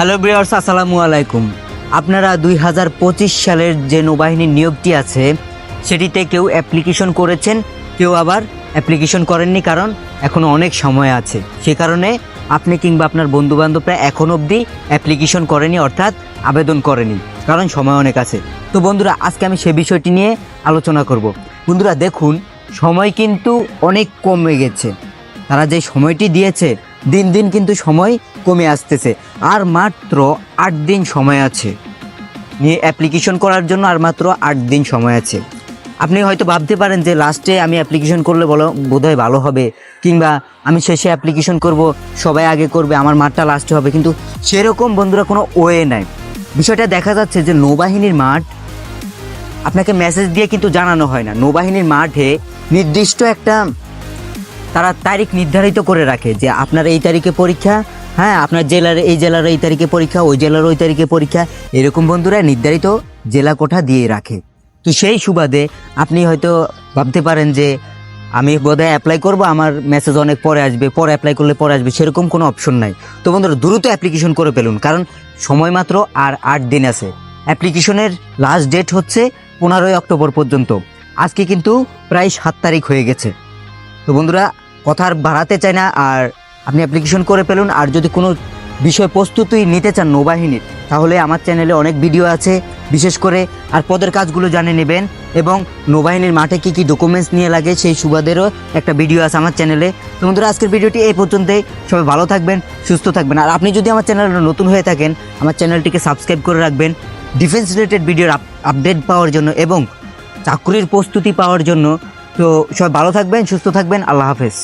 Hello viewers, আসসালামু আলাইকুম। আপনারা 2025 সালের যে নৌবাহিনীর নিয়োগটি আছে সেটিতে কেউ অ্যাপ্লিকেশন করেছেন, কেউ আবার অ্যাপ্লিকেশন করেননি, কারণ এখনও অনেক সময় আছে। সে কারণে আপনি কিংবা আপনার বন্ধুবান্ধবরা এখন অবধি অ্যাপ্লিকেশন করেনি, অর্থাৎ আবেদন করেনি, কারণ সময় অনেক আছে। তো বন্ধুরা, আজকে আমি সে বিষয়টি নিয়ে আলোচনা করব। বন্ধুরা দেখুন, সময় কিন্তু অনেক কমে গেছে। তারা যে সময়টি দিয়েছে, দিন দিন কিন্তু সময় কমে আসতেছে। আর মাত্র 8 দিন সময় আছে নিয়ে অ্যাপ্লিকেশন করার জন্য, আর মাত্র 8 দিন সময় আছে। আপনি হয়তো ভাবতে পারেন যে লাস্টে আমি অ্যাপ্লিকেশন করলে বোধহয় ভালো হবে, কিংবা আমি শেষে অ্যাপ্লিকেশন করব, সবাই আগে করবে, আমার মাঠটা লাস্টে হবে। কিন্তু সেরকম বন্ধুরা কোনো ওয়ে নাই। বিষয়টা দেখা যাচ্ছে যে নৌবাহিনীর মাঠ আপনাকে মেসেজ দিয়ে কিন্তু জানানো হয় না। নৌবাহিনীর মাঠে নির্দিষ্ট একটা তারা তারিখ নির্ধারিত করে রাখে যে আপনার এই তারিখে পরীক্ষা, হ্যাঁ আপনার এই জেলার এই তারিখে পরীক্ষা, ওই জেলার ওই তারিখে পরীক্ষা, এরকম বন্ধুরা নির্ধারিত জেলা কোঠা দিয়ে রাখে। তো সেই সুবাদে আপনি হয়তো ভাবতে পারেন যে আমি বোধহয় অ্যাপ্লাই করব, আমার মেসেজ অনেক পরে আসবে, পরে অ্যাপ্লাই করলে পরে আসবে, সেরকম কোনো অপশন নাই। তো বন্ধুরা দ্রুত অ্যাপ্লিকেশন করে ফেলুন, কারণ সময় মাত্র আর 8 দিন আছে। অ্যাপ্লিকেশনের লাস্ট ডেট হচ্ছে 15ই অক্টোবর পর্যন্ত। আজকে কিন্তু প্রায় 7 তারিখ হয়ে গেছে। তো বন্ধুরা, কথা আর বাড়াতে চাই না, আর আপনি অ্যাপ্লিকেশন করে ফেলুন। আর যদি কোনো বিষয় প্রস্তুতি নিতে চান নৌবাহিনীর, তাহলে আমার চ্যানেলে অনেক ভিডিও আছে, বিশেষ করে আর পদের কাজগুলো জানে নেবেন, এবং নৌবাহিনীর মাঠে কী কী ডকুমেন্টস নিয়ে লাগে সেই সুবাদেরও একটা ভিডিও আছে আমার চ্যানেলে। তো বন্ধুরা, আজকের ভিডিওটি এই পর্যন্তই। সবাই ভালো থাকবেন, সুস্থ থাকবেন। আর আপনি যদি আমার চ্যানেলে নতুন হয়ে থাকেন, আমার চ্যানেলটিকে সাবস্ক্রাইব করে রাখবেন ডিফেন্স রিলেটেড ভিডিওর আপডেট পাওয়ার জন্য এবং চাকরির প্রস্তুতি পাওয়ার জন্য। তো সবাই ভালো থাকবেন, সুস্থ থাকবেন। আল্লাহ হাফেজ।